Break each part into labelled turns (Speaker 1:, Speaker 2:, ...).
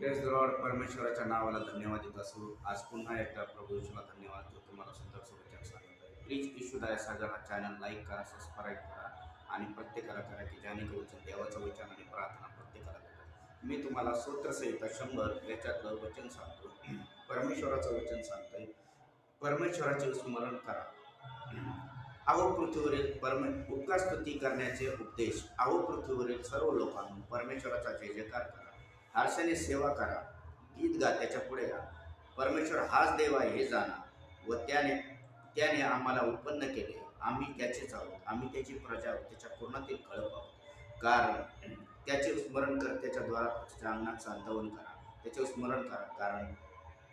Speaker 1: Press the Lord. परमेश्वराच्या नावाला धन्यवाद देत असू. आज पुन्हा एकदा प्रभू येशूला धन्यवाद देतो. तुम्हाला सुंदर शुभेच्छा सांगत आहे. प्लीज येशूदाया सागर चॅनल लाईक करा, सबस्क्राईब करा आणि प्रत्येकाला करा की जेणेकरून देवाचं वचन आणि प्रार्थना प्रत्येकाला करा. मी तुम्हाला सूत्रसहित 100 याच्यातलं वचन सांगतो. परमेश्वराचं वचन सांगतंय, परमेश्वराचे स्मरण करा. अहो पृथ्वीवरील उपकार स्तुती करण्याचे उपदेश. अहो पृथ्वीवरील सर्व लोकांनी परमेश्वराचा जय जयकार करा. हर्षाने सेवा करा, गीत गा, त्याच्या पुढे या. परमेश्वर हाच देव आहे हे जाणा व त्याने त्याने आम्हाला उत्पन्न केले. आम्ही त्याचेच आहोत, आम्ही त्याची प्रजा आहोत, त्याच्या पूर्णातील कळप आहोत. कारण त्याचे स्मरण कर, त्याच्या द्वारात त्याच्या अंगणात सांत्वन करा. त्याचे स्मरण करा, कारण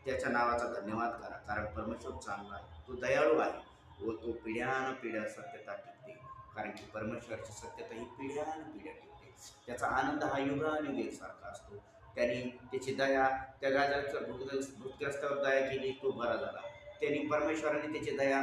Speaker 1: त्याच्या नावाचा धन्यवाद करा. कारण परमेश्वर चांगला आहे, तो दयाळू आहे व तो पिढ्यानपिढ्या सत्यता टिकते. कारण की परमेश्वराची सत्यता ही पिढ्यानपिढ्या टिकते. त्याचा आनंद हा युगानुयुग एकसारखा असतो. त्यांनी त्याची दया त्या गाजराच्या भूतग्रस्तावर दया केली, तो बरा झाला. त्यांनी परमेश्वराने त्याची दया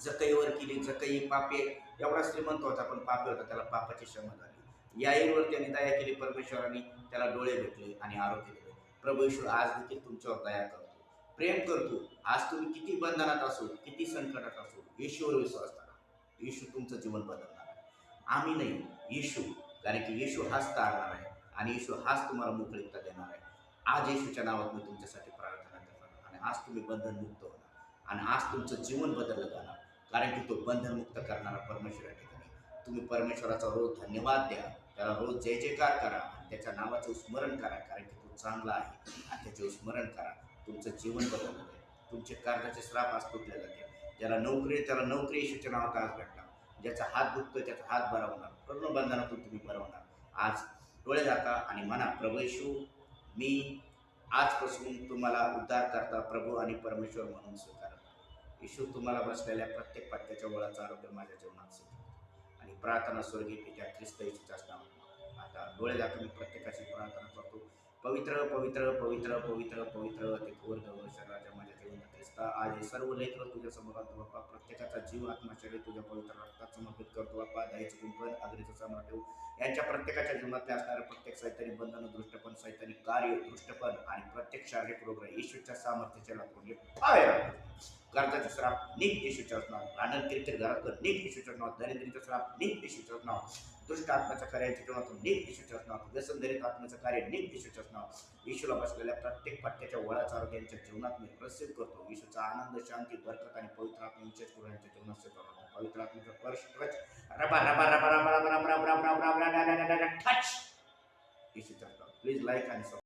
Speaker 1: जकईवर केली. जकई पापे एवढा श्रीमंत होता, पण पापे होता, त्याला पापाची क्षमा झाली. याईरवर त्यांनी दया केली, परमेश्वराने त्याला डोळे भेटले आणि आरोग्य दिले. प्रभू येशू आज देखील तुमच्यावर दया करतो, प्रेम करतो. आज तुम्ही किती बंधनात असो, किती संकटात असो, येशूवर विश्वास करा. येशू तुमचं जीवन बदलणार आहे. आम्ही नाही, येशू. कारण की येशू हाच तारणार आहे आणि येशू हाच तुम्हाला मोकळीकता देणार आहे. आज येशूच्या नावात मी तुमच्यासाठी प्रार्थना करणार आणि आज तुम्ही बंधनमुक्त होणार आणि आज तुमचं जीवन बदललं जाणार. कारण की तो बंधनमुक्त करणारा परमेश्वर या ठिकाणी. तुम्ही परमेश्वराचा रोज धन्यवाद द्या, त्याला रोज जय जयकार करा आणि त्याच्या नावाचं स्मरण करा. कारण की तो चांगला आहे आणि त्याचे स्मरण करा. तुमचं जीवन बदललं जाईल. तुमचे कर्जाचे श्राप आज तुटले जाते. ज्याला नोकरी आहे त्याला नोकरी येशूच्या नावात आज भेटणार. ज्याचा हात दुखतोय त्याचा हात बरा होणार. पूर्ण बंधनातून तुम्ही बरं होणार. आज डोळे झाका आणि म्हणा, प्रभू येशू, मी आजपासून तुम्हाला उद्धार करता प्रभू आणि परमेश्वर म्हणून स्वीकारता. येशू तुम्हाला बसलेल्या प्रत्येक पत्त्याच्या वळाचं आरोग्य माझ्या जीवनात सिद्ध आणि प्रार्थना स्वर्गीय पित्या ख्रिस्त येशूच्याच नावात. आता डोळे झाका, मी प्रत्येकाची प्रार्थना करतो. पवित्र पवित्र पवित्र पवित्र पवित्र ते थोर राजा माझ्या जीवनात ख्रिस्ता. आज हे सर्व लेकरं तुझ्या समोर आणतो बाप्पा. प्रत्येकाचा जीव आत्मा शरीर तुझ्या पवित्र रक्तात समर्पित करतो बाप्पा. दयाची कुंपण अग्रीचं समोर ठेवू. यांच्या प्रत्येकाच्या जीवनातले असणारे प्रत्येक सैतानी बंधन, दृष्टपण, सैतानी कार्य, दृष्टपण आणि प्रत्येक शारीरिक रोग येशूच्या सामर्थ्याच्या लागून कर्जाचे श्राप निघ येशूच्या नाव. भांडण किरकिर घरात निघ येशूच्या नाव. दरिद्रीचं श्राप निघ येशूच्या नाव. दुष्ट आत्म्याच्या कार्याच्या जीवनातून निघ येशूच्याच नाव. व्यसनधरित आत्म्याचं कार्य निघ येशूच्याच नाव. येशूला बसलेल्या प्रत्येक पट्ट्याच्या वळाचा आरोग्य यांच्या जीवनात मी प्रसिद्ध करतो. येशूचा आनंद, शांती, बरकत आणि पवित्र आत्मा विशेष करून यांच्या जीवनात सेवा करतो. पवित्र आत्म्याचा स्पर्श touch rava rava rava rava rava rava rava rava rava rava rava touch येशूच्याच now. Please like आणि